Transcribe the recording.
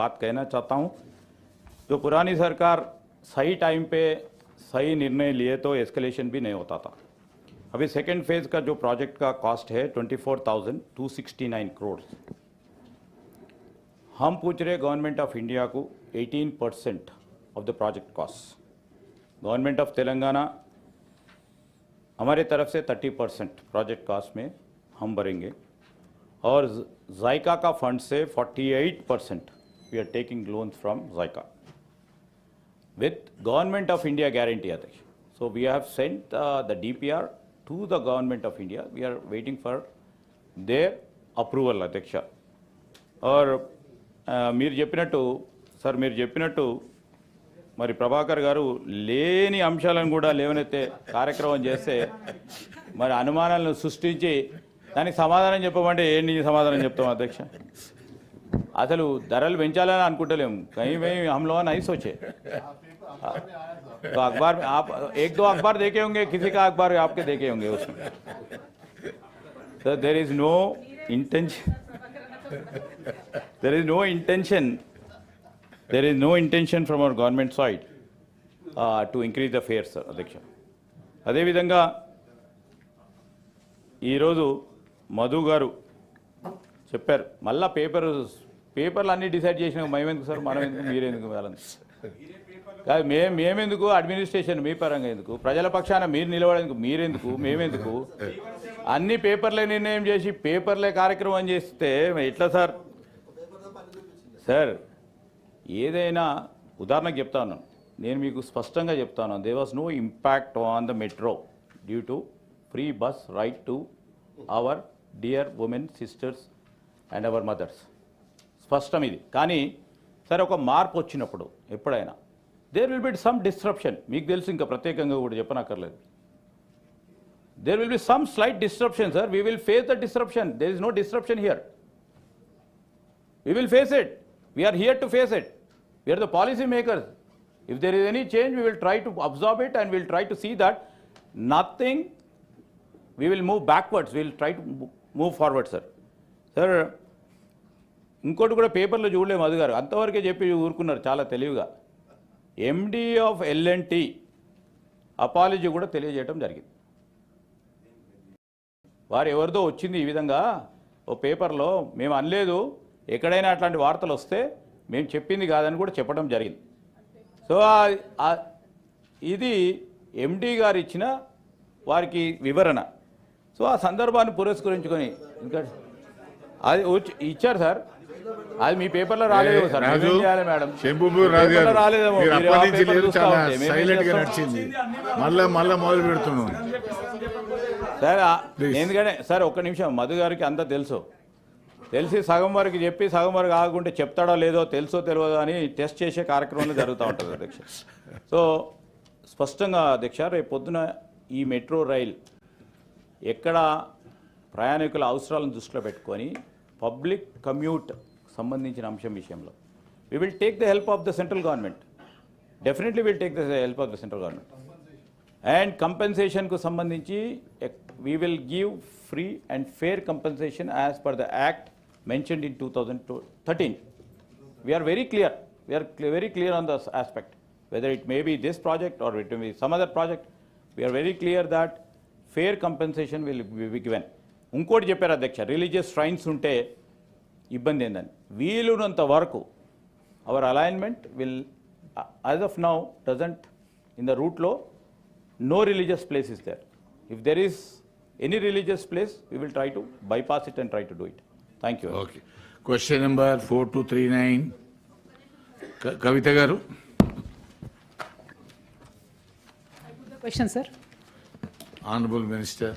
बात कहना चाहता हूं, जो पुरानी सरकार सही टाइम पे सही निर्णय लिए तो एस्केलेशन भी नहीं होता था। अभी सेकेंड फेज का जो प्रोजेक्ट का कॉस्ट है 24,269 करोड़। हम पूछ रहे गवर्नमेंट ऑफ इंडिया को 18% of the project cost. Government of Telangana हमारे तरफ से 30% प्रोजेक्ट कॉस्ट में हम भरेंगे और जायका का फंड से 48% we are taking loans from JICA with Government of India guarantee. So we have sent the DPR to the Government of India. We are waiting for their approval, Adhyaksha. और మీరు చెప్పినట్టు sir మీరు చెప్పినట్టు మరి ప్రభాకర్ గారు లేని అంశాలను కూడా లేవనెత్తే కార్యక్రమం చేస్తే మరి అనుమానాలను సృష్టించి దానికి సమాధానం చెప్పమంటే ఏంటి సమాధానం చెప్తాం అధ్యక్ష? అసలు ధరలు పెంచాలని అనుకుంటలేము कहीं भी हम लोग नहीं सोचे। तो अखबार में आप एक दो अखबार देखे होंगे, किसी का अखबार आपके देखे होंगे उसमें। So there is no intention from our government side to increase the fares, sir, అధ్యక్ష. అదేవిధంగా ఈరోజు మధు గారు చెప్పారు మళ్ళా పేపర్లు అన్నీ డిసైడ్ చేసినా మేమెందుకు సార్, మనం ఎందుకు, మీరెందుకు వాళ్ళని కాదు, మేమెందుకు అడ్మినిస్ట్రేషన్ మీ పరంగా ఎందుకు, ప్రజల పక్షాన మీరు నిలబడేందుకు మీరెందుకు, మేమెందుకు, అన్ని పేపర్లే నిర్ణయం చేసి పేపర్లే కార్యక్రమం చేస్తే ఎట్లా సార్? సార్ ఏదైనా ఉదాహరణకు చెప్తా ఉన్నాను, నేను మీకు స్పష్టంగా చెప్తాను, there was no impact on the metro due to free bus right to our dear women sisters and our mothers. స్పష్టం ఇది. కానీ సరే ఒక మార్పు వచ్చినప్పుడు ఎప్పుడైనా there will be some disruption. మీకు తెలుసు, ఇంకా ప్రత్యేకంగా కూడా చెప్పనక్కర్లేదు. There will be some slight disruption sir. We will face the disruption. There is no disruption here. We will face it. We are here to face it. We are the policy makers. If there is any change we will try to observe it and will try to see that nothing, we will move backwards, we will try to move forward sir. Sir ఇంకోటి కూడా పేపర్లో చూడలేము, మధు గారు అంతవరకే చెప్పి ఊరుకున్నారు చాలా తెలివిగా. MD of L&T apology కూడా తెలియజేయడం జరిగింది. వారు ఎవరిదో వచ్చింది ఈ విధంగా ఓ పేపర్లో, మేము అనలేదు, ఎక్కడైనా అట్లాంటి వార్తలు వస్తే మేము చెప్పింది కాదని కూడా చెప్పడం జరిగింది. సో ఇది ఎండి గారు ఇచ్చిన వారికి వివరణ. సో ఆ సందర్భాన్ని పురస్కరించుకొని ఇంకా అది ఇచ్చారు సార్. అది మీ పేపర్లో రాలేదు సార్. మేడం రాలేదేమో, మళ్ళా మొదలు పెడుతున్నాం సార్. ఎందుకంటే సార్ ఒక్క నిమిషం, మధు గారికి అంతా తెలిసి సగం వరకు చెప్పి సగం వరకు ఆగుంటే చెప్తాడో లేదో, తెలుసో తెలియదో అని టెస్ట్ చేసే కార్యక్రమాలు జరుగుతూ ఉంటుంది అధ్యక్ష. సో స్పష్టంగా అధ్యక్ష, రేపు పొద్దున ఈ మెట్రో రైల్ ఎక్కడ ప్రయాణికుల అవసరాలను దృష్టిలో పెట్టుకొని పబ్లిక్ కమ్యూట్ సంబంధించిన అంశం విషయంలో we will take the help of the central government. Definitely we'll take the help of the central government. And compensation కు సంబంధించి we will give free and fair compensation as per the act mentioned in 2013. We are very clear. We are very clear on this aspect. Whether it may be this project or it may be some other project, we are very clear that fair compensation will be given. ఇంకోటి చెప్పారు అధ్యక్ష, religious shrines ఉంటే ఇబ్బంది ఏందని. వీలున్నంత వరకు our alignment will as of now doesn't in the రూట్లో no religious place is there. If there is any religious place we will try to bypass it and try to do it. Thank you. Okay, question number 4239 Kavitha గారు. Question, sir. Honorable Minister.